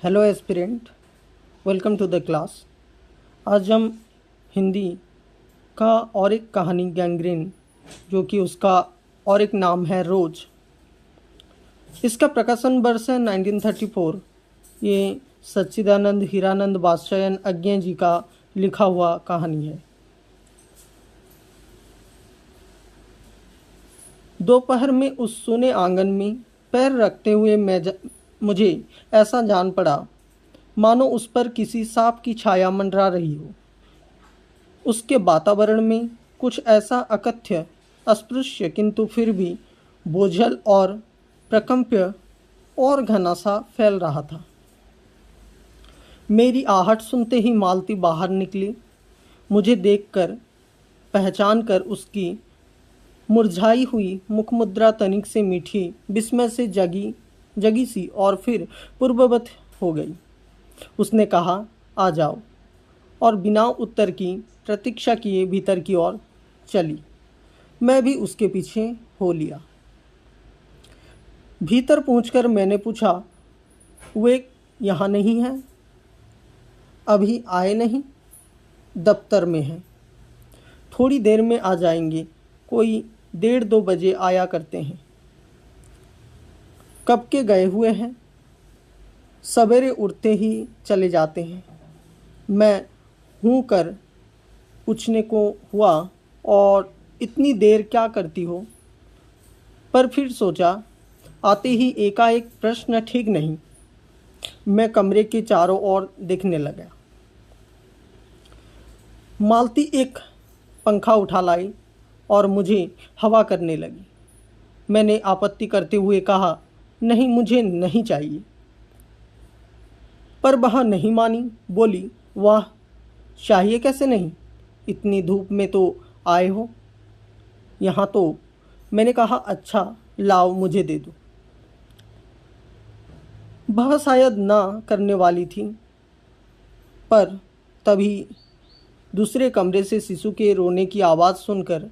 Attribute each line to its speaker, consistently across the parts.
Speaker 1: Hello aspirant, welcome to the class. आज हम हिंदी का और एक कहानी गैंग्रीन, जो कि उसका और एक नाम है रोज। इसका प्रकाशन वर्ष है 1934। ये सच्चिदानंद हीरानंद वात्स्यायन अज्ञे जी का लिखा हुआ कहानी है। दोपहर में उस सुने आंगन में पैर रखते हुए मुझे ऐसा जान पड़ा मानो उस पर किसी सांप की छाया मंडरा रही हो। उसके वातावरण में कुछ ऐसा अकथ्य, अस्पृश्य किंतु फिर भी बोझल और प्रकंप्य और घना सा फैल रहा था। मेरी आहट सुनते ही मालती बाहर निकली। मुझे देखकर, पहचान कर उसकी मुरझाई हुई मुखमुद्रा तनिक से मीठी, विस्मय से जगी सी और फिर पूर्ववत हो गई। उसने कहा, आ जाओ, और बिना उत्तर की प्रतीक्षा किए भीतर की ओर चली। मैं भी उसके पीछे हो लिया। भीतर पहुंचकर मैंने पूछा, वे यहाँ नहीं हैं? अभी आए नहीं? दफ्तर में हैं। थोड़ी देर में आ जाएंगे, कोई 1:30-2 बजे आया करते हैं। कब के गए हुए हैं? सवेरे उठते ही चले जाते हैं। मैं हूँ कर पूछने को हुआ, और इतनी देर क्या करती हो? पर फिर सोचा, आते ही एकाएक प्रश्न ठीक नहीं। मैं कमरे के चारों ओर देखने लगा। मालती एक पंखा उठा लाई और मुझे हवा करने लगी। मैंने आपत्ति करते हुए कहा, नहीं, मुझे नहीं चाहिए। पर वह नहीं मानी। बोली, वाह, चाहिए कैसे नहीं? इतनी धूप में तो आए हो यहाँ तो। मैंने कहा, अच्छा लाओ, मुझे दे दो। वह शायद ना करने वाली थी, पर तभी दूसरे कमरे से शिशु के रोने की आवाज़ सुनकर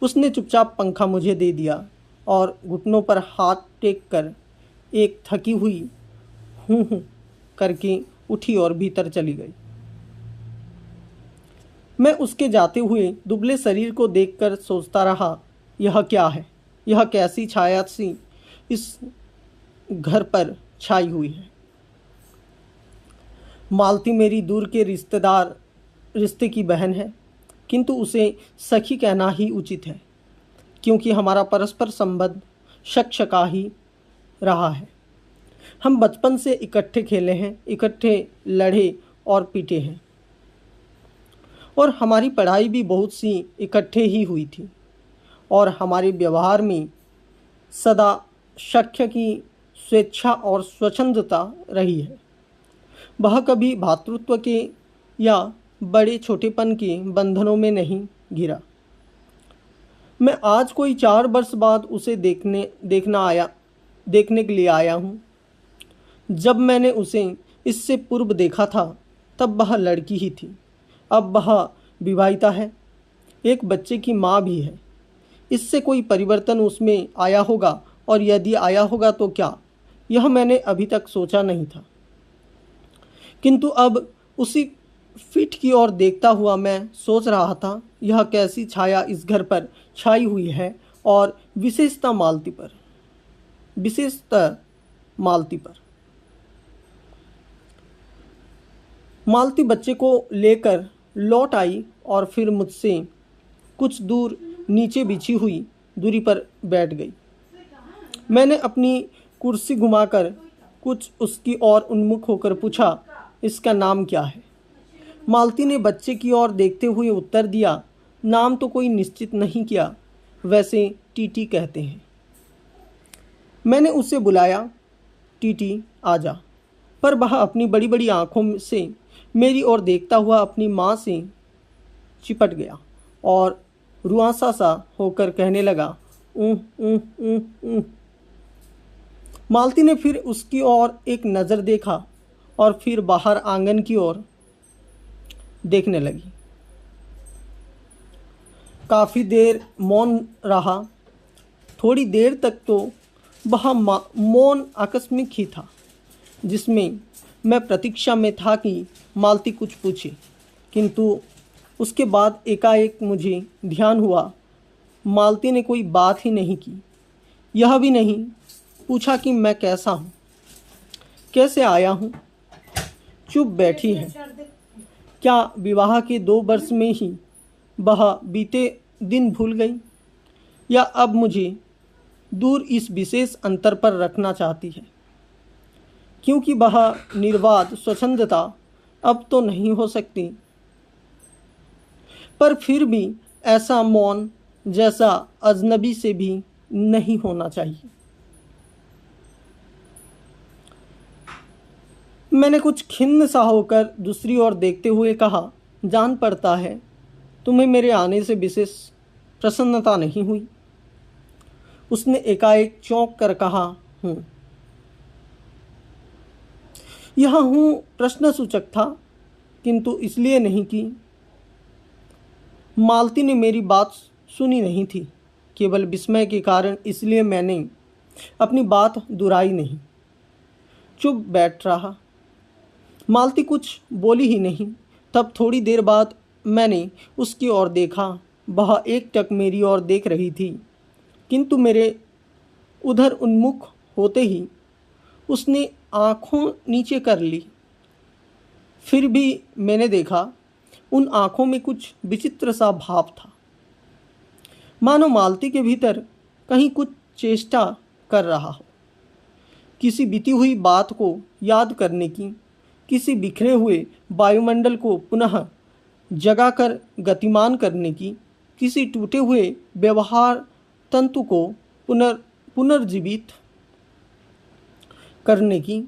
Speaker 1: उसने चुपचाप पंखा मुझे दे दिया और घुटनों पर हाथ टेक कर एक थकी हुई हूँ करके उठी और भीतर चली गई। मैं उसके जाते हुए दुबले शरीर को देखकर सोचता रहा, यह क्या है? यह कैसी छाया सी इस घर पर छाई हुई है। मालती मेरी दूर के रिश्ते की बहन है, किंतु उसे सखी कहना ही उचित है, क्योंकि हमारा परस्पर संबंध शक का ही रहा है। हम बचपन से इकट्ठे खेले हैं, इकट्ठे लड़े और पीटे हैं, और हमारी पढ़ाई भी बहुत सी इकट्ठे ही हुई थी। और हमारे व्यवहार में सदा शक्य की स्वेच्छा और स्वच्छंदता रही है। वह कभी भातृत्व के या बड़े छोटेपन के बंधनों में नहीं घिरा। मैं आज कोई 4 वर्ष बाद उसे देखने के लिए आया हूँ। जब मैंने उसे इससे पूर्व देखा था, तब वह लड़की ही थी। अब वह विवाहिता है, एक बच्चे की माँ भी है। इससे कोई परिवर्तन उसमें आया होगा, और यदि आया होगा तो क्या, यह मैंने अभी तक सोचा नहीं था। किंतु अब उसी फिट की ओर देखता हुआ मैं सोच रहा था, यह कैसी छाया इस घर पर छाई हुई है, और विशेषतः मालती पर। मालती बच्चे को लेकर लौट आई और फिर मुझसे कुछ दूर नीचे बिछी हुई दूरी पर बैठ गई। मैंने अपनी कुर्सी घुमाकर कुछ उसकी ओर उन्मुख होकर पूछा, इसका नाम क्या है? मालती ने बच्चे की ओर देखते हुए उत्तर दिया, नाम तो कोई निश्चित नहीं किया, वैसे टीटी कहते हैं। मैंने उसे बुलाया, टीटी आ जा। पर वह अपनी बड़ी बड़ी आंखों से मेरी ओर देखता हुआ अपनी माँ से चिपट गया और रुआंसा सा होकर कहने लगा, ऊँ ऊँ ऊँ ऊँ। मालती ने फिर उसकी ओर एक नज़र देखा और फिर बाहर आंगन की ओर देखने लगी। काफ़ी देर मौन रहा। थोड़ी देर तक तो वह मौन आकस्मिक ही था, जिसमें मैं प्रतीक्षा में था कि मालती कुछ पूछे, किंतु उसके बाद एकाएक मुझे ध्यान हुआ मालती ने कोई बात ही नहीं की। यह भी नहीं पूछा कि मैं कैसा हूँ, कैसे आया हूँ। चुप बैठी है। क्या विवाह के 2 वर्ष में ही वह बीते दिन भूल गई, या अब मुझे दूर इस विशेष अंतर पर रखना चाहती है? क्योंकि वह निर्वाद स्वच्छंदता अब तो नहीं हो सकती, पर फिर भी ऐसा मौन जैसा अजनबी से भी नहीं होना चाहिए। मैंने कुछ खिन्न सा होकर दूसरी ओर देखते हुए कहा, जान पड़ता है तुम्हें मेरे आने से विशेष प्रसन्नता नहीं हुई। उसने एकाएक चौंक कर कहा, हूँ। यह हूँ प्रश्नसूचक था, किंतु इसलिए नहीं कि मालती ने मेरी बात सुनी नहीं थी, केवल विस्मय के कारण इसलिए मैंने अपनी बात दोहराई नहीं, चुप बैठ रहा। मालती कुछ बोली ही नहीं। तब थोड़ी देर बाद मैंने उसकी ओर देखा। वह एकटक मेरी ओर देख रही थी, किंतु मेरे उधर उन्मुख होते ही उसने आंखों नीचे कर ली। फिर भी मैंने देखा उन आंखों में कुछ विचित्र सा भाव था, मानो मालती के भीतर कहीं कुछ चेष्टा कर रहा हो, किसी बीती हुई बात को याद करने की, किसी बिखरे हुए वायुमंडल को पुनः जगाकर गतिमान करने की, किसी टूटे हुए व्यवहार तंतु को पुनर्जीवित करने की,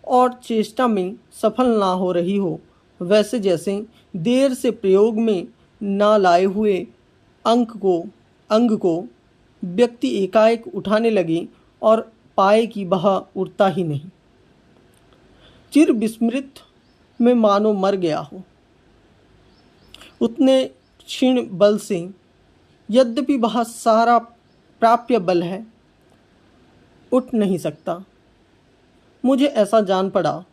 Speaker 1: और चेष्टा में सफल ना हो रही हो, वैसे जैसे देर से प्रयोग में ना लाए हुए अंग को व्यक्ति एकाएक उठाने लगे और पाए कि वह उठता ही नहीं, चिर विस्मृत में मानो मर गया हो। उतने क्षीण बल से, यद्यपि वह सारा प्राप्य बल है, उठ नहीं सकता। मुझे ऐसा जान पड़ा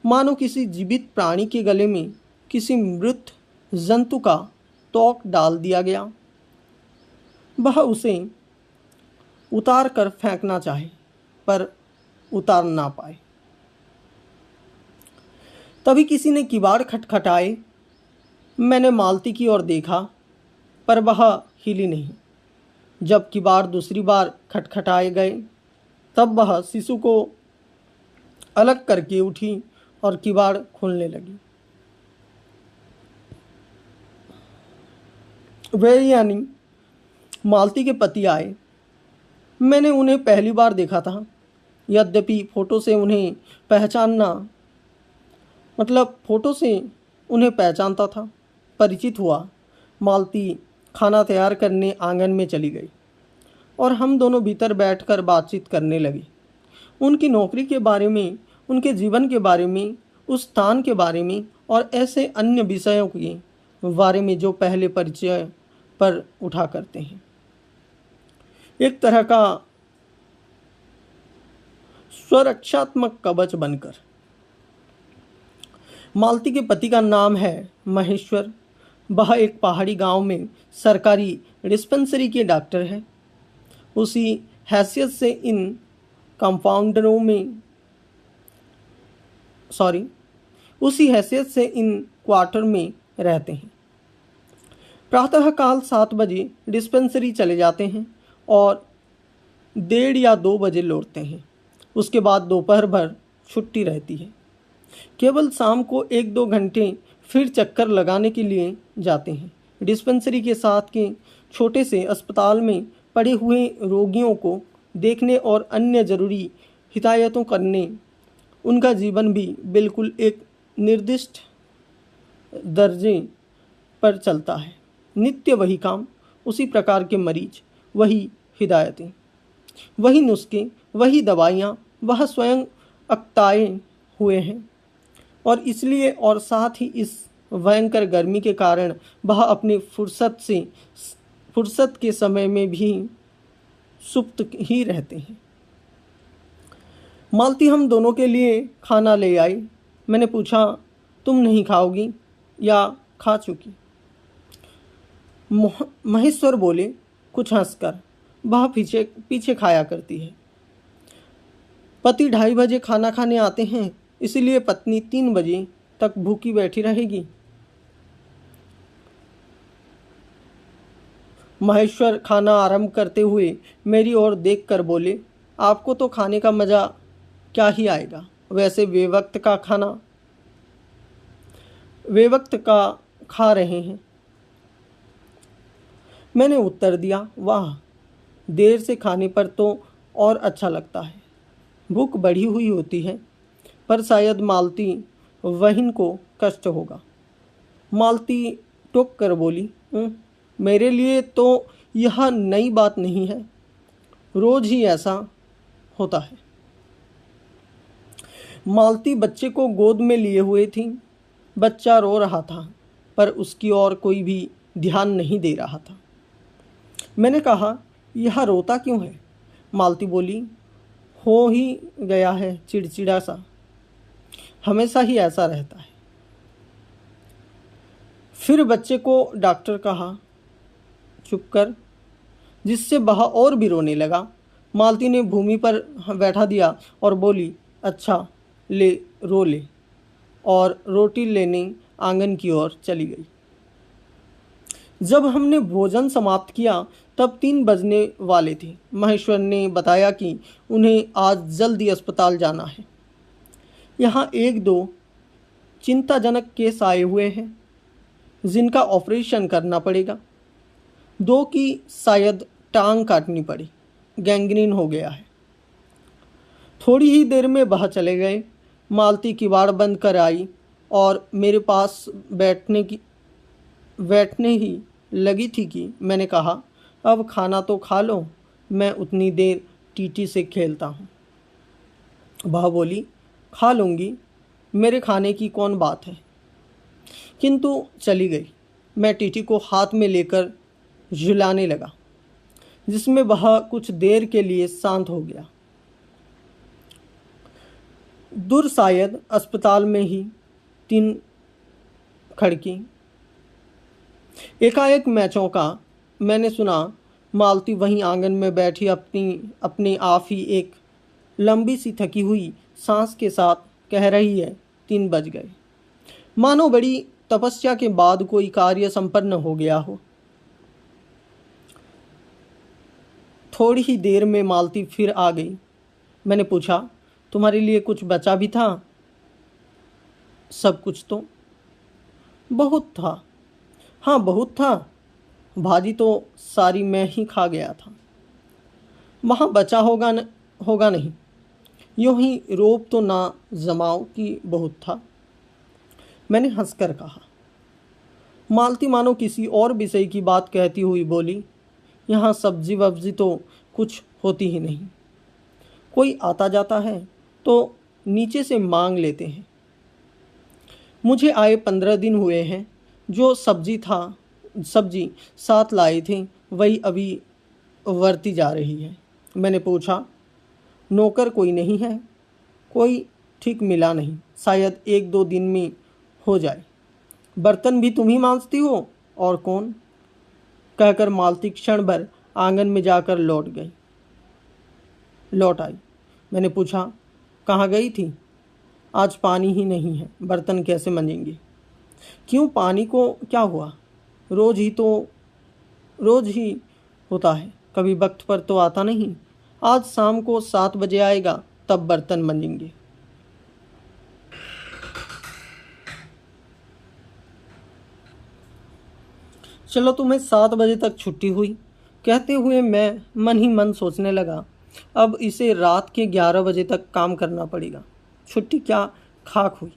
Speaker 1: मानो किसी जीवित प्राणी के गले में किसी मृत जंतु का तोक डाल दिया गया। वह उसे उतार कर फेंकना चाहे, पर उतार ना पाए। तभी किसी ने किवाड़ खटखटाए। मैंने मालती की ओर देखा, पर वह हिली नहीं। जब किवाड़ दूसरी बार खटखटाए गए, तब वह शिशु को अलग करके उठी और किवाड़ खोलने लगी। वे यानी मालती के पति आए। मैंने उन्हें पहली बार देखा था, यद्यपि फोटो से उन्हें पहचानता था। परिचित हुआ। मालती खाना तैयार करने आंगन में चली गई और हम दोनों भीतर बैठकर बातचीत करने लगे। उनकी नौकरी के बारे में, उनके जीवन के बारे में, उस स्थान के बारे में और ऐसे अन्य विषयों के बारे में जो पहले परिचय पर उठा करते हैं। एक तरह का स्वरक्षात्मक कवच बनकर। मालती के पति का नाम है महेश्वर। वह एक पहाड़ी गांव में सरकारी डिस्पेंसरी के डॉक्टर है। उसी हैसियत से इन क्वार्टर में रहते हैं। प्रातःकाल 7 बजे डिस्पेंसरी चले जाते हैं और 1:30 या 2 बजे लौटते हैं। उसके बाद दोपहर भर छुट्टी रहती है। केवल शाम को 1-2 घंटे फिर चक्कर लगाने के लिए जाते हैं। डिस्पेंसरी के साथ के छोटे से अस्पताल में पड़े हुए रोगियों को देखने और अन्य जरूरी हिदायतों करने उनका जीवन भी बिल्कुल एक निर्दिष्ट दर्जे पर चलता है। नित्य वही काम, उसी प्रकार के मरीज, वही हिदायतें, वही नुस्खे, वही दवाइयाँ। वह स्वयं अक्ताए हुए हैं और इसलिए और साथ ही इस भयंकर गर्मी के कारण वह अपनी फुर्सत के समय में भी सुप्त ही रहते हैं। मालती हम दोनों के लिए खाना ले आई। मैंने पूछा, तुम नहीं खाओगी या खा चुकी? महेश्वर बोले कुछ हंसकर, वह पीछे पीछे खाया करती है। पति 2:30 बजे खाना खाने आते हैं, इसलिए पत्नी 3 बजे तक भूखी बैठी रहेगी। महेश्वर खाना आरंभ करते हुए मेरी ओर देखकर बोले, आपको तो खाने का मज़ा क्या ही आएगा, वैसे बेवक्त का खा रहे हैं। मैंने उत्तर दिया, वाह, देर से खाने पर तो और अच्छा लगता है। भूख बढ़ी हुई होती है, पर शायद मालती बहन को कष्ट होगा। मालती टोक कर बोली, मेरे लिए तो यह नई बात नहीं है, रोज ही ऐसा होता है। मालती बच्चे को गोद में लिए हुए थी। बच्चा रो रहा था, पर उसकी ओर कोई भी ध्यान नहीं दे रहा था। मैंने कहा, यह रोता क्यों है? मालती बोली, हो ही गया है चिड़चिड़ा सा, हमेशा ही ऐसा रहता है। फिर बच्चे को डॉक्टर कहा, चुप कर, जिससे वह और भी रोने लगा। मालती ने भूमि पर बैठा दिया और बोली, अच्छा ले, रो ले, और रोटी लेने आंगन की ओर चली गई। जब हमने भोजन समाप्त किया तब 3 बजने वाले थे। महेश्वर ने बताया कि उन्हें आज जल्दी अस्पताल जाना है। यहाँ 1-2 चिंताजनक केस आए हुए हैं जिनका ऑपरेशन करना पड़ेगा। 2 की शायद टांग काटनी पड़ी, गैंग्रीन हो गया है। थोड़ी ही देर में वह चले गए। मालती किवाड़ बंद कर आई और मेरे पास बैठने ही लगी थी कि मैंने कहा, अब खाना तो खा लो, मैं उतनी देर टीटी से खेलता हूँ। वह बोली, खा लूँगी, मेरे खाने की कौन बात है, किंतु चली गई। मैं टीटी को हाथ में लेकर झुलाने लगा, जिसमें वह कुछ देर के लिए शांत हो गया। दूर शायद अस्पताल में ही 3 खिड़की। एकाएक मैं चौंका। मैंने सुना मालती वहीं आंगन में बैठी अपने आप ही एक लंबी सी थकी हुई सांस के साथ कह रही है, 3 बज गए। मानो बड़ी तपस्या के बाद कोई कार्य संपन्न हो गया हो। थोड़ी ही देर में मालती फिर आ गई। मैंने पूछा, तुम्हारे लिए कुछ बचा भी था? सब कुछ तो? बहुत था। हाँ, बहुत था। भाजी तो सारी मैं ही खा गया था। वहाँ बचा होगा नहीं। यूं ही रोब तो ना जमाओ कि बहुत था। मैंने हंसकर कहा। मालती मानो किसी और विषय की बात कहती हुई बोली, यहाँ सब्जी वब्जी तो कुछ होती ही नहीं। कोई आता जाता है तो नीचे से मांग लेते हैं। मुझे आए 15 दिन हुए हैं। जो सब्जी साथ लाए थे वही अभी वर्ती जा रही है। मैंने पूछा, नौकर कोई नहीं है? कोई ठीक मिला नहीं, शायद 1-2 दिन में हो जाए। बर्तन भी तुम ही मांजती हो? और कौन? कहकर मालती क्षण भर आंगन में जाकर लौट आई। मैंने पूछा, कहाँ गई थी? आज पानी ही नहीं है, बर्तन कैसे मंजेंगे? क्यों, पानी को क्या हुआ? रोज ही होता है, कभी वक्त पर तो आता नहीं। आज शाम को 7 बजे आएगा, तब बर्तन मंजेंगे। चलो, तुम्हें 7 बजे तक छुट्टी हुई। कहते हुए मैं मन ही मन सोचने लगा, अब इसे रात के 11 बजे तक काम करना पड़ेगा। छुट्टी क्या खाक हुई।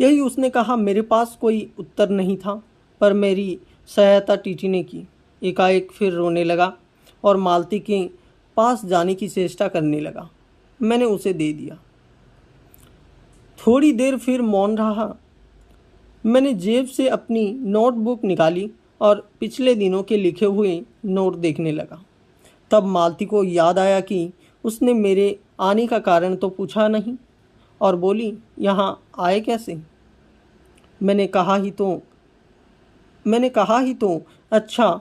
Speaker 1: यही उसने कहा। मेरे पास कोई उत्तर नहीं था, पर मेरी सहायता टीटी ने की। एकाएक फिर रोने लगा और मालती के पास जाने की चेष्टा करने लगा। मैंने उसे दे दिया। थोड़ी देर फिर मौन रहा। मैंने जेब से अपनी नोटबुक निकाली और पिछले दिनों के लिखे हुए नोट देखने लगा। तब मालती को याद आया कि उसने मेरे आने का कारण तो पूछा नहीं और बोली, यहाँ आए कैसे? मैंने कहा ही तो। अच्छा,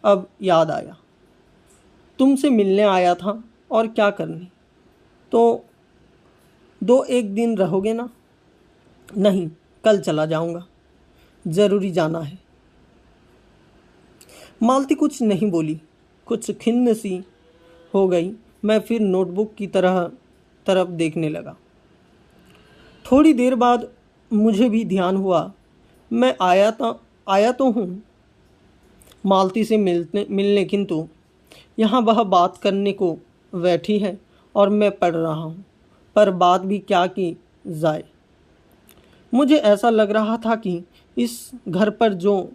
Speaker 1: अब याद आया, तुमसे मिलने आया था। और क्या करने? तो 2-1 दिन रहोगे ना? नहीं, कल चला जाऊंगा, ज़रूरी जाना है। मालती कुछ नहीं बोली, कुछ खिन्न सी हो गई। मैं फिर नोटबुक की तरफ देखने लगा। थोड़ी देर बाद मुझे भी ध्यान हुआ, मैं आया तो हूँ मालती से मिलने, किंतु यहाँ वह बात करने को बैठी है और मैं पढ़ रहा हूँ। पर बात भी क्या की जाए। मुझे ऐसा लग रहा था कि इस घर पर जो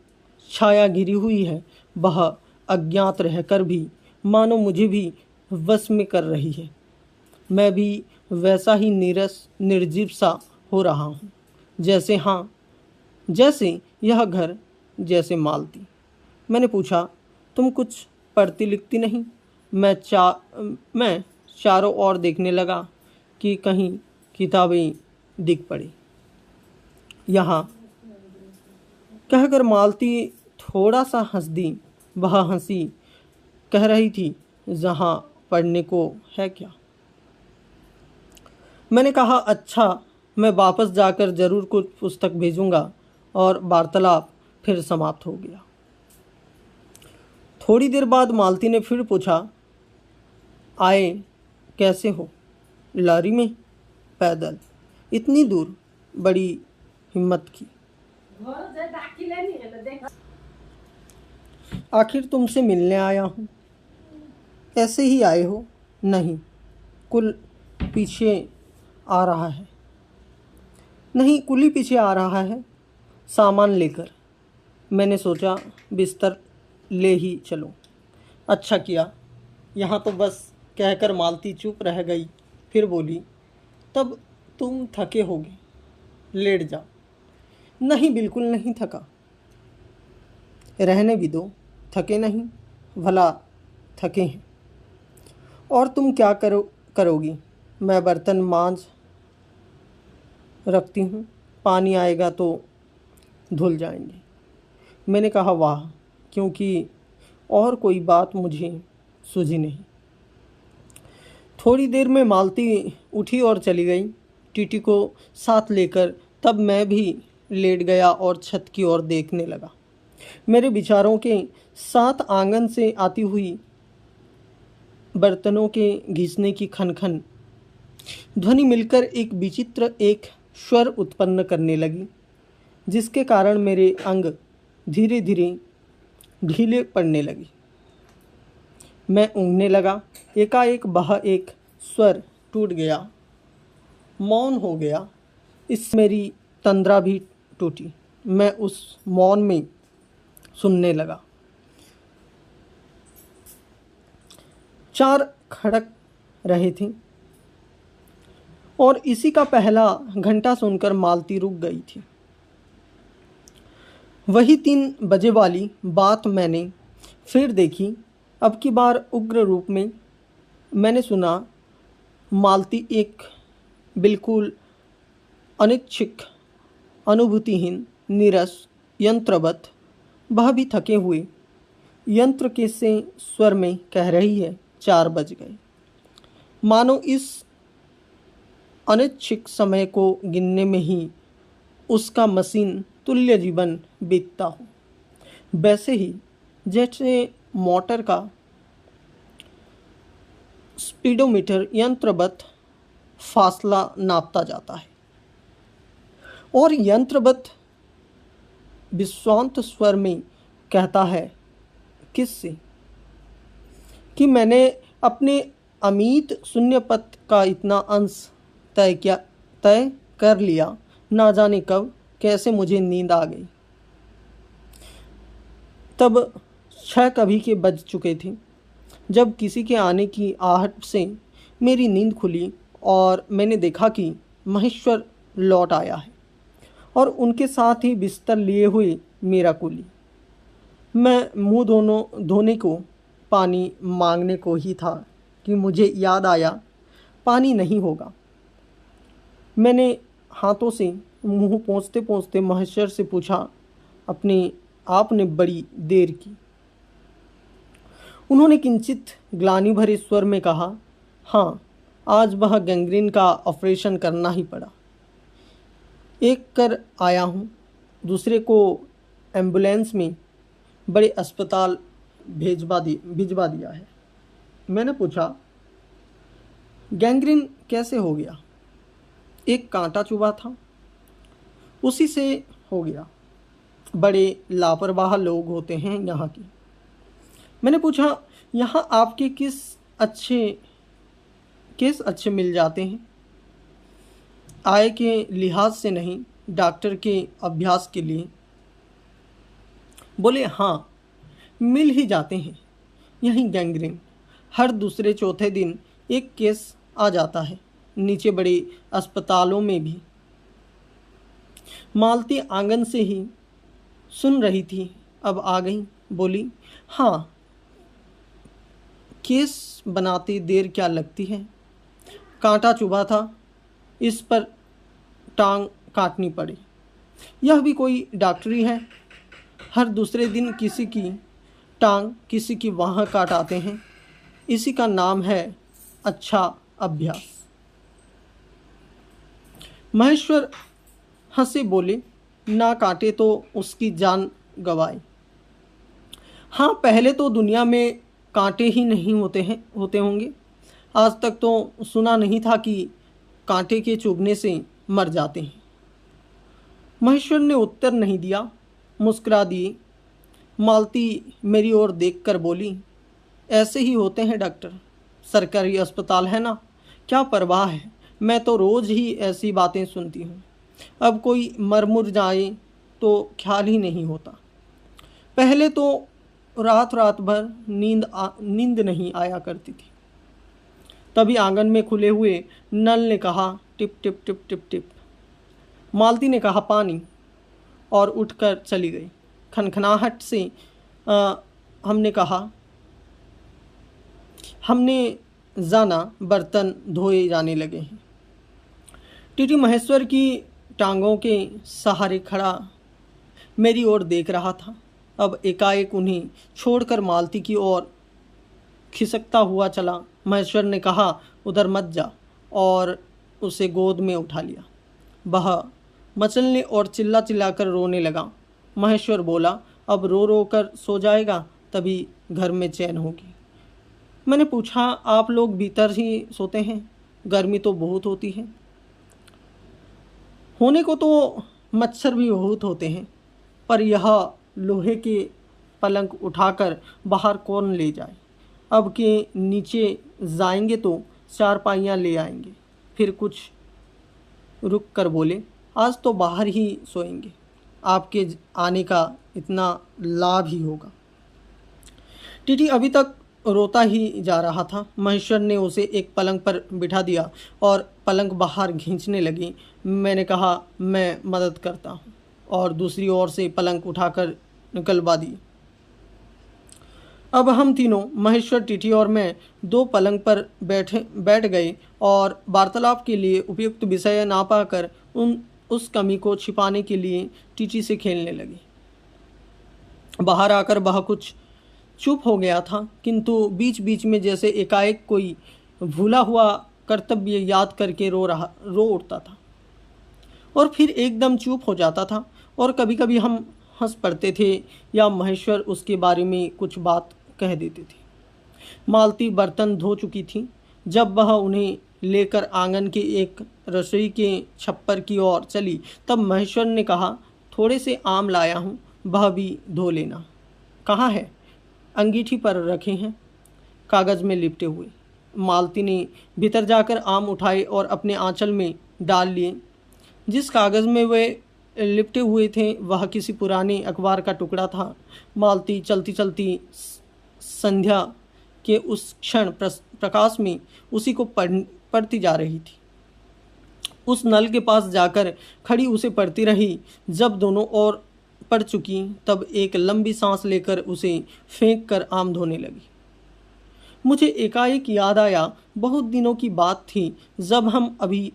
Speaker 1: छाया गिरी हुई है वह अज्ञात रहकर भी मानो मुझे भी वश में कर रही है। मैं भी वैसा ही नीरस निर्जीव सा हो रहा हूँ, जैसे यह घर, जैसे मालती। मैंने पूछा, तुम कुछ पढ़ती लिखती नहीं? मैं चारों ओर देखने लगा कि कहीं किताबें दिख पड़ी। यहाँ कहकर मालती थोड़ा सा हंस दी। वह हंसी कह रही थी, जहाँ पढ़ने को है क्या? मैंने कहा, अच्छा, मैं वापस जाकर ज़रूर कुछ पुस्तक भेजूंगा। और वार्तालाप फिर समाप्त हो गया। थोड़ी देर बाद मालती ने फिर पूछा, आए कैसे हो? लारी में? पैदल? इतनी दूर? बड़ी हिम्मत की। आखिर तुमसे मिलने आया हूँ। ऐसे ही आए हो? नहीं, कुल पीछे आ रहा है। नहीं, कुल ही पीछे आ रहा है, सामान लेकर। मैंने सोचा बिस्तर ले ही चलो। अच्छा किया। यहाँ तो बस कहकर मालती चुप रह गई। फिर बोली, तब तुम थके होगे, लेट जाओ। नहीं, बिल्कुल नहीं थका। रहने भी दो, थके नहीं, भला थके हैं। और तुम क्या करोगी? मैं बर्तन मांज रखती हूँ, पानी आएगा तो धुल जाएंगे। मैंने कहा, वाह, क्योंकि और कोई बात मुझे सूझी नहीं। थोड़ी देर में मालती उठी और चली गई, टीटी को साथ लेकर। तब मैं भी लेट गया और छत की ओर देखने लगा। मेरे विचारों के साथ आंगन से आती हुई बर्तनों के घिसने की खनखन ध्वनि मिलकर एक स्वर उत्पन्न करने लगी, जिसके कारण मेरे अंग धीरे धीरे ढीले पड़ने लगी। मैं ऊँघने लगा। एकाएक वह एक स्वर टूट गया, मौन हो गया। इस मेरी तंद्रा भी टूटी। मैं उस मौन में सुनने लगा। 4 खड़क रहे थे और इसी का पहला घंटा सुनकर मालती रुक गई थी। वही 3 बजे वाली बात मैंने फिर देखी, अब की बार उग्र रूप में। मैंने सुना, मालती एक बिल्कुल अनिच्छुक, अनुभूतिहीन, नीरस, यंत्रवत, वह भी थके हुए यंत्र के से स्वर में कह रही है, 4 बज गए। मानो इस अनिच्छुक समय को गिनने में ही उसका मशीन तुल्य जीवन बीतता हो। वैसे ही जैसे मोटर का स्पीडोमीटर यंत्रवत फासला नापता जाता है और यंत्रवत विश्वांत स्वर में कहता है, किससे? कि मैंने अपने अमित शून्य पथ का इतना अंश तय कर लिया। ना जाने कब कैसे मुझे नींद आ गई। तब 6 कभी के बज चुके थे जब किसी के आने की आहट से मेरी नींद खुली और मैंने देखा कि महेश्वर लौट आया है और उनके साथ ही बिस्तर लिए हुए मेरा कुली। मैं मुंह धोने को पानी मांगने को ही था कि मुझे याद आया, पानी नहीं होगा। मैंने हाथों से मुंह पोंछते पोंछते महेश्वर से पूछा, अपने आप ने बड़ी देर की। उन्होंने किंचित ग्लानि भरे स्वर में कहा, हाँ, आज वह गैंग्रीन का ऑपरेशन करना ही पड़ा। एक कर आया हूँ, दूसरे को एम्बुलेंस में बड़े अस्पताल भिजवा दिया है। मैंने पूछा, गैंग्रीन कैसे हो गया? एक कांटा चुभा था, उसी से हो गया। बड़े लापरवाह लोग होते हैं यहाँ की। मैंने पूछा, यहाँ आपके केस अच्छे मिल जाते हैं? आय के लिहाज से नहीं, डॉक्टर के अभ्यास के लिए। बोले, हाँ, मिल ही जाते हैं। यहीं गैंग्रीन हर दूसरे चौथे दिन एक केस आ जाता है, नीचे बड़े अस्पतालों में भी। मालती आंगन से ही सुन रही थी, अब आ गई। बोली, हाँ, केस बनाते देर क्या लगती है? कांटा चुभा था, इस पर टांग काटनी पड़ी। यह भी कोई डॉक्टरी है? हर दूसरे दिन किसी की टांग किसी की वहाँ काटाते हैं। इसी का नाम है अच्छा अभ्यास। महेश्वर हंसे बोले, ना काटे तो उसकी जान गवाए। हाँ, पहले तो दुनिया में कांटे ही नहीं होते होंगे। आज तक तो सुना नहीं था कि कांटे के चुभने से मर जाते हैं। महेश्वर ने उत्तर नहीं दिया, मुस्कुरा दिए। मालती मेरी ओर देखकर बोली, ऐसे ही होते हैं डॉक्टर, सरकारी अस्पताल है ना, क्या परवाह है। मैं तो रोज़ ही ऐसी बातें सुनती हूँ। अब कोई मर मुर जाए तो ख्याल ही नहीं होता। पहले तो रात रात भर नींद नहीं आया करती थी। तभी आंगन में खुले हुए नल ने कहा, टिप टिप टिप टिप टिप। मालती ने कहा, पानी, और उठकर चली गई। खनखनाहट से हमने कहा, हमने जाना बर्तन धोए जाने लगे हैं। टीटी महेश्वर की टांगों के सहारे खड़ा मेरी ओर देख रहा था। अब एकाएक उन्हें छोड़कर मालती की ओर खिसकता हुआ चला। महेश्वर ने कहा, उधर मत जा, और उसे गोद में उठा लिया। वह मचलने और चिल्ला चिल्लाकर रोने लगा। महेश्वर बोला, अब रो रो कर सो जाएगा, तभी घर में चैन होगी। मैंने पूछा, आप लोग भीतर ही सोते हैं? गर्मी तो बहुत होती है। होने को तो मच्छर भी बहुत होते हैं, पर यह लोहे के पलंग उठाकर बाहर कौन ले जाए। अब के नीचे जाएंगे तो चारपाइयाँ ले आएंगे। फिर कुछ रुक कर बोले, आज तो बाहर ही सोएंगे, आपके आने का इतना लाभ ही होगा। टीटी अभी तक रोता ही जा रहा था। महेश्वर ने उसे एक पलंग पर बिठा दिया और पलंग बाहर खींचने लगी। मैंने कहा, मैं मदद करता हूँ, और दूसरी ओर से पलंग उठाकर निकलवा दी। अब हम तीनों, महेश्वर, टीटी और मैं, दो पलंग पर बैठ गए और वार्तालाप के लिए उपयुक्त विषय ना पाकर उस कमी को छिपाने के लिए टीटी से खेलने लगे। बाहर आकर वह कुछ चुप हो गया था, किंतु बीच बीच में जैसे एकाएक कोई भूला हुआ कर्तव्य याद करके रो उठता था, और फिर एकदम चुप हो जाता था। और कभी कभी हम हंस पड़ते थे या महेश्वर उसके बारे में कुछ बात कह देते थे। मालती बर्तन धो चुकी थी। जब वह उन्हें लेकर आंगन के एक रसोई के छप्पर की ओर चली, तब महेश्वर ने कहा, थोड़े से आम लाया हूँ, वह भी धो लेना। कहाँ है? अंगीठी पर रखे हैं, कागज़ में लिपटे हुए। मालती ने भीतर जाकर आम उठाए और अपने आंचल में डाल लिए। जिस कागज़ में वे लिपटे हुए थे वह किसी पुराने अखबार का टुकड़ा था। मालती चलती चलती संध्या के उस क्षण प्रकाश में उसी को पढ़ती जा रही थी। उस नल के पास जाकर खड़ी उसे पढ़ती रही। जब दोनों ओर पड़ चुकी, तब एक लंबी सांस लेकर उसे फेंक कर आम धोने लगी। मुझे एकाएक याद आया, बहुत दिनों की बात थी जब हम अभी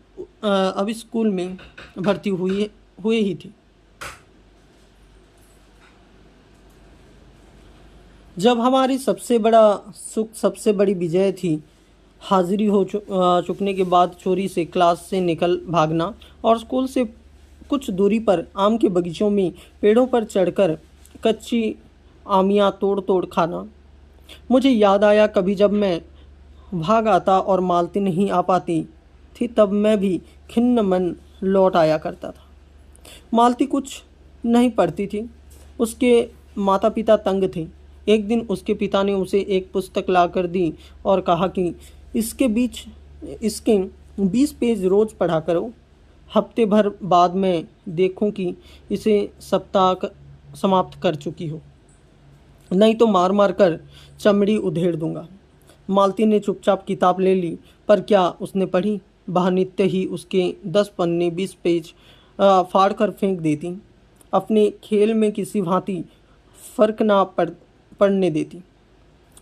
Speaker 1: स्कूल में भर्ती हुए ही थे। जब हमारी सबसे बड़ा सुख, सबसे बड़ी विजय थी हाजिरी चुकने के बाद चोरी से क्लास से निकल भागना और स्कूल से कुछ दूरी पर आम के बगीचों में पेड़ों पर चढ़कर कच्ची आमियाँ तोड़ तोड़ खाना। मुझे याद आया, कभी जब मैं भाग आता और मालती नहीं आ पाती थी तब मैं भी खिन्न मन लौट आया करता था। मालती कुछ नहीं पढ़ती थी, उसके माता पिता तंग थे। एक दिन उसके पिता ने उसे एक पुस्तक ला कर दी और कहा कि इसके 20 पेज रोज पढ़ा करो। हफ्ते भर बाद मैं देखूं कि इसे सप्ताह समाप्त कर चुकी हो, नहीं तो मार मार कर चमड़ी उधेड़ दूंगा। मालती ने चुपचाप किताब ले ली, पर क्या उसने पढ़ी? वह नित्य ही उसके 10 पन्ने 20 पेज फाड़ कर फेंक देती, अपने खेल में किसी भांति फर्क ना पड़ने देती।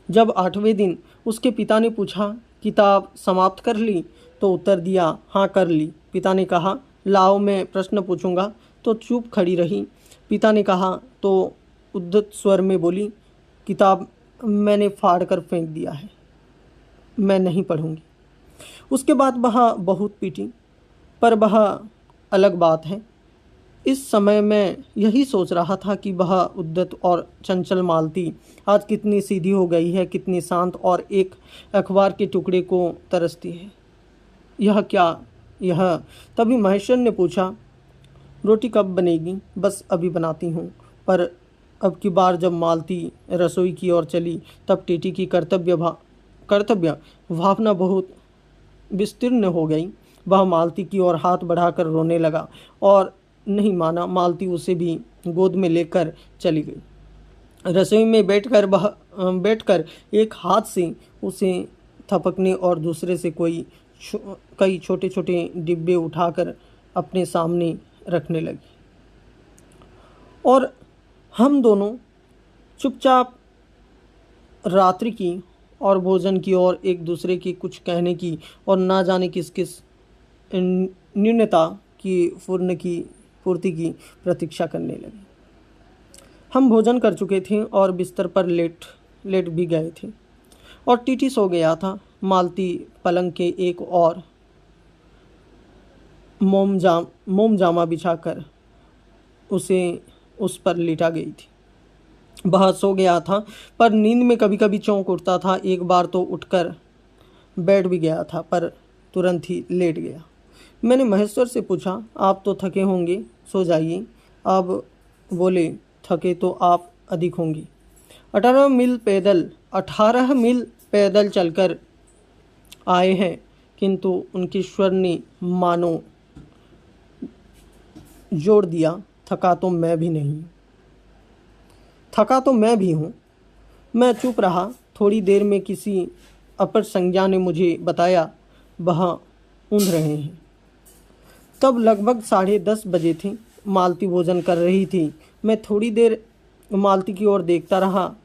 Speaker 1: जब 8वें दिन उसके पिता ने पूछा, किताब समाप्त कर ली? तो उत्तर दिया, हाँ कर ली। पिता ने कहा, लाओ मैं प्रश्न पूछूंगा, तो चुप खड़ी रही। पिता ने कहा तो उद्धत स्वर में बोली, किताब मैंने फाड़ कर फेंक दिया है, मैं नहीं पढ़ूंगी। उसके बाद वह बहुत पीटी, पर वह अलग बात है। इस समय मैं यही सोच रहा था कि वह उद्दत और चंचल मालती आज कितनी सीधी हो गई है, कितनी शांत और एक अखबार के टुकड़े को तरसती है। यह क्या यह तभी महेश्वर ने पूछा, रोटी कब बनेगी? बस अभी बनाती हूँ। पर अब की बार जब मालती रसोई की ओर चली तब टीटी की कर्तव्य भावना बहुत विस्तीर्ण हो गई। वह मालती की ओर हाथ बढ़ाकर रोने लगा और नहीं माना। मालती उसे भी गोद में लेकर चली गई। रसोई में बैठकर एक हाथ से उसे थपकने और दूसरे से कई छोटे छोटे डिब्बे उठाकर अपने सामने रखने लगी और हम दोनों चुपचाप रात्रि की और भोजन की और एक दूसरे की कुछ कहने की और ना जाने किस किस न्यूनता की पूर्ति की प्रतीक्षा करने लगे। हम भोजन कर चुके थे और बिस्तर पर लेट भी गए थे और टीटी सो गया था। मालती पलंग के एक और मोम जामा बिछाकर उस पर लिटा गई थी। वह सो गया था, पर नींद में कभी कभी चौंक उठता था। एक बार तो उठकर बैठ भी गया था, पर तुरंत ही लेट गया। मैंने महेश्वर से पूछा, आप तो थके होंगे, सो जाइए। अब बोले, थके तो आप अधिक होंगी। 18 मील पैदल चलकर आए हैं, किंतु उनके स्वर ने मानो जोड़ दिया, थका तो मैं भी हूँ। मैं चुप रहा। थोड़ी देर में किसी अपर संज्ञा ने मुझे बताया, वह ऊँध रहे हैं। तब लगभग 10:30 बजे थे। मालती भोजन कर रही थी। मैं थोड़ी देर मालती की ओर देखता रहा।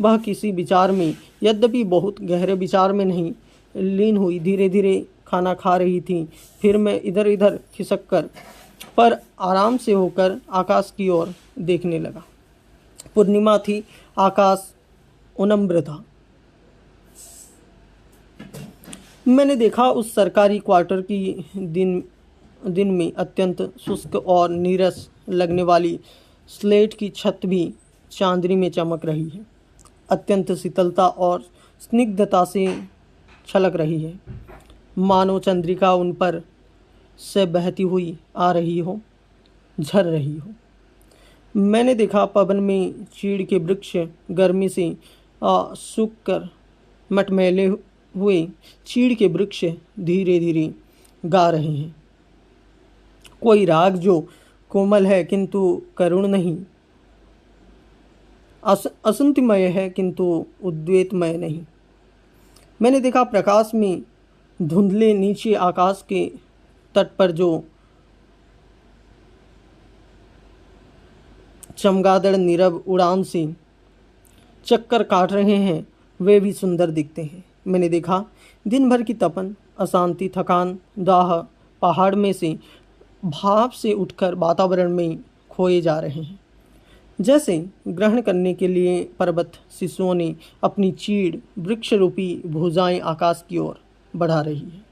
Speaker 1: वह किसी विचार में, यद्यपि बहुत गहरे विचार में नहीं, लीन हुई धीरे धीरे खाना खा रही थी। फिर मैं इधर इधर खिसक कर पर आराम से होकर आकाश की ओर देखने लगा। पूर्णिमा थी, आकाश उन्नम्र था। मैंने देखा उस सरकारी क्वार्टर की दिन में अत्यंत शुष्क और नीरस लगने वाली स्लेट की छत भी चांदनी में चमक रही है, अत्यंत शीतलता और स्निग्धता से छलक रही है, मानो चंद्रिका उन पर से बहती हुई आ रही हो, झर रही हो। मैंने देखा पवन में चीड़ के वृक्ष गर्मी से सूख कर मटमैले हुए चीड़ के वृक्ष धीरे धीरे गा रहे हैं। कोई राग जो कोमल है किंतु करुण नहीं, असंतमय है किंतु उद्वेतमय नहीं। मैंने देखा प्रकाश में धुंधले नीचे आकाश के तट पर जो चमगादड़ नीरव उड़ान से चक्कर काट रहे हैं वे भी सुंदर दिखते हैं। मैंने देखा दिन भर की तपन, अशांति, थकान, दाह पहाड़ में से भाप से उठकर वातावरण में खोए जा रहे हैं। जैसे ग्रहण करने के लिए पर्वत शिशुओं ने अपनी चीड़ वृक्ष रूपी भुजाएं आकाश की ओर बढ़ा रही है।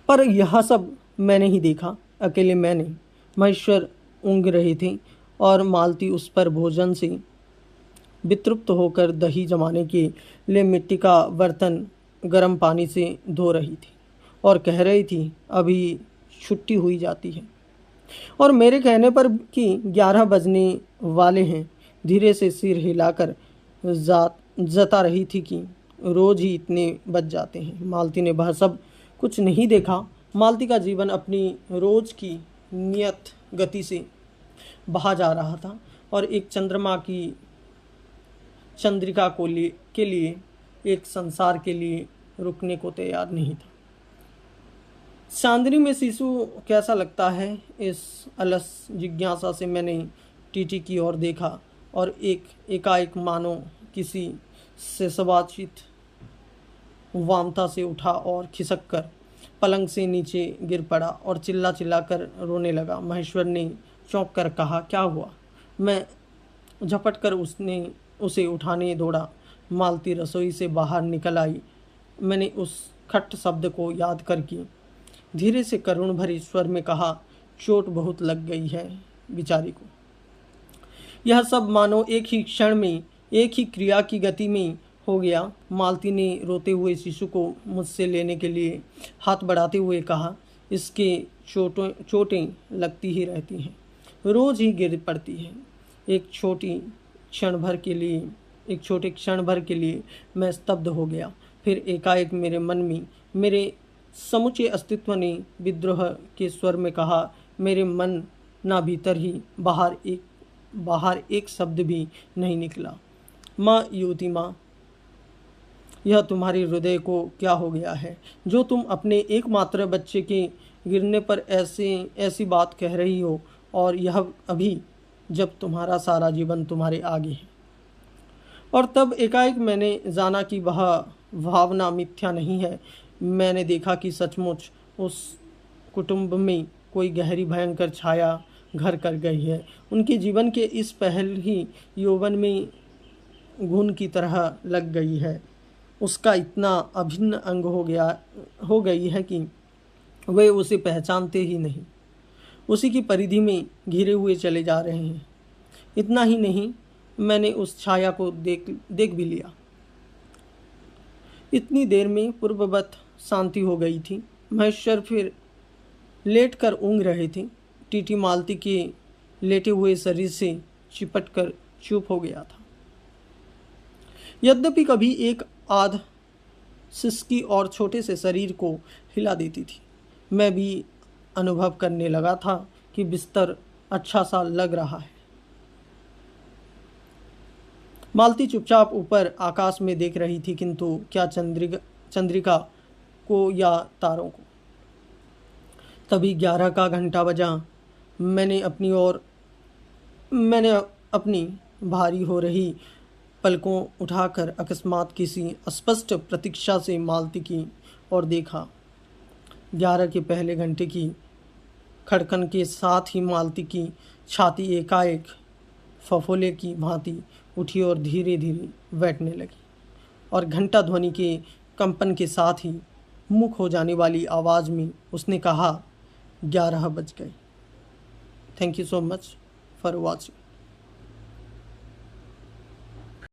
Speaker 1: पर यह सब मैंने ही देखा, अकेले मैंने। महेश्वर ऊँघ रहे थे और मालती उस पर भोजन से वितृप्त होकर दही जमाने के लिए मिट्टी का बर्तन गर्म पानी से धो रही थी और कह रही थी अभी छुट्टी हुई जाती है। और मेरे कहने पर कि 11 बजने वाले हैं धीरे से सिर हिलाकर जता रही थी कि रोज़ ही इतने बज जाते हैं। मालती ने वह सब कुछ नहीं देखा। मालती का जीवन अपनी रोज़ की नियत गति से बहा जा रहा था और एक चंद्रमा की चंद्रिका के लिए एक संसार के लिए रुकने को तैयार नहीं था। चांदनी में शिशु कैसा लगता है, इस अलस जिज्ञासा से मैंने टीटी की ओर देखा और एकाएक मानो किसी से सवाचित वामता से उठा और खिसक कर पलंग से नीचे गिर पड़ा और चिल्ला चिल्ला कर रोने लगा। महेश्वर ने चौंक कर कहा, क्या हुआ? मैं झपट कर उसे उठाने दौड़ा। मालती रसोई से बाहर निकल आई। मैंने उस खट शब्द को याद करके धीरे से करुण भरे स्वर में कहा, चोट बहुत लग गई है बेचारी को। यह सब मानो एक ही क्षण में, एक ही क्रिया की गति में हो गया। मालती ने रोते हुए शिशु को मुझसे लेने के लिए हाथ बढ़ाते हुए कहा, इसके चोटें लगती ही रहती हैं, रोज़ ही गिर पड़ती है। एक छोटे क्षण भर के लिए मैं स्तब्ध हो गया। फिर एकाएक मेरे मन में, मेरे समुचे अस्तित्व ने विद्रोह के स्वर में कहा, मेरे मन ना भीतर ही बाहर एक शब्द भी नहीं निकला। माँ युवती माँ, यह तुम्हारे हृदय को क्या हो गया है जो तुम अपने एकमात्र बच्चे के गिरने पर ऐसी बात कह रही हो, और यह अभी जब तुम्हारा सारा जीवन तुम्हारे आगे है। और तब एकाएक मैंने जाना कि वह भावना मिथ्या नहीं है। मैंने देखा कि सचमुच उस कुटुंब में कोई गहरी भयंकर छाया घर कर गई है। उनके जीवन के इस पहल ही यौवन में घुन की तरह लग गई है। उसका इतना अभिन्न अंग हो गई है कि वे उसे पहचानते ही नहीं, उसी की परिधि में घिरे हुए चले जा रहे हैं। इतना ही नहीं, मैंने उस छाया को देख भी लिया। इतनी देर में पूर्ववत शांति हो गई थी। महेश्वर फिर लेट कर ऊँघ रहे थे। टीटी मालती के लेटे हुए शरीर से चिपट कर चुप हो गया था। यद्यपि कभी एक आध सिसकी और छोटे से शरीर को हिला देती थी। मैं भी अनुभव करने लगा था कि बिस्तर अच्छा सा लग रहा है। मालती चुपचाप ऊपर आकाश में देख रही थी, किंतु क्या चंद्रिका को या तारों को। तभी 11 का घंटा बजा। मैंने अपनी भारी हो रही पलकों उठाकर अकस्मात किसी अस्पष्ट प्रतीक्षा से मालती की ओर देखा। 11 के पहले घंटे की खड़कन के साथ ही मालती की छाती एकाएक फफोले की भांति उठी और धीरे धीरे बैठने लगी, और घंटा ध्वनि के कंपन के साथ ही मुख हो जाने वाली आवाज़ में उसने कहा, 11 बज गए। Thank you so much for watching.